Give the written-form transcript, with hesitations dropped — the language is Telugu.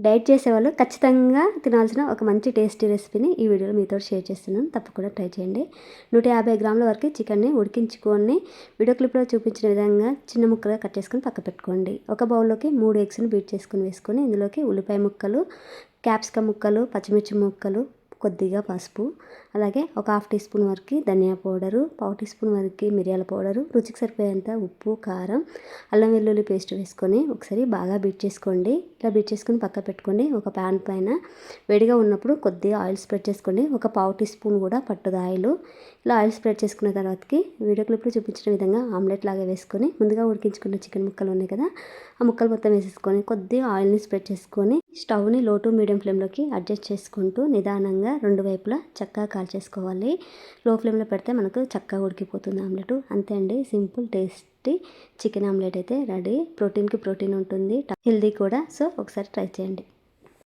డైట్ చేసేవాళ్ళు ఖచ్చితంగా తినాల్సిన ఒక మంచి టేస్టీ రెసిపీని ఈ వీడియోలో మీతో షేర్ చేస్తున్నాను. తప్పకుండా ట్రై చేయండి. 150 గ్రాముల వరకు చికెన్ని ఉడికించుకొని వీడియో క్లిప్లో చూపించిన విధంగా చిన్న ముక్కలుగా కట్ చేసుకొని పక్క పెట్టుకోండి. ఒక బౌల్లోకి 3 ఎగ్స్ని బీట్ చేసుకొని వేసుకొని ఇందులోకి ఉల్లిపాయ ముక్కలు, క్యాప్సికమ్ ముక్కలు, పచ్చిమిర్చి ముక్కలు, కొద్దిగా పసుపు, అలాగే ఒక హాఫ్ టీ స్పూన్ వరకు ధనియా పౌడరు, పావు టీ స్పూన్ వరకు మిరియాల పౌడరు, రుచికి సరిపోయేంత ఉప్పు, కారం, అల్లం వెల్లుల్లి పేస్ట్ వేసుకొని ఒకసారి బాగా బీట్ చేసుకోండి. ఇలా బీట్ చేసుకొని పక్క పెట్టుకోండి. ఒక ప్యాన్ పైన వేడిగా ఉన్నప్పుడు కొద్దిగా ఆయిల్ స్ప్రెడ్ చేసుకోండి. ఒక పావు టీ స్పూన్ కూడా పట్టదు ఆయిల్. ఇలా ఆయిల్ స్ప్రెడ్ చేసుకున్న తర్వాతకి వీడియో క్లిప్లో చూపించిన విధంగా ఆమ్లెట్ లాగా వేసుకొని ముందుగా ఉడికించుకున్న చికెన్ ముక్కలు ఉన్నాయి కదా, ఆ ముక్కలు మొత్తం వేసేసుకొని కొద్దిగా ఆయిల్ని స్ప్రెడ్ చేసుకొని స్టవ్ని లో టు మీడియం ఫ్లేమ్లోకి అడ్జస్ట్ చేసుకుంటూ నిదానంగా రెండు వైపులా చక్కగా కాల్చేసుకోవాలి. లో ఫ్లేమ్లో పెడితే మనకు చక్కగా ఉడికిపోతుంది ఆమ్లెట్. అంతే అండి, సింపుల్ టేస్టీ చికెన్ ఆమ్లెట్ అయితే రెడీ. ప్రోటీన్కి ప్రోటీన్ ఉంటుంది, హెల్దీ కూడా. సో ఒకసారి ట్రై చేయండి.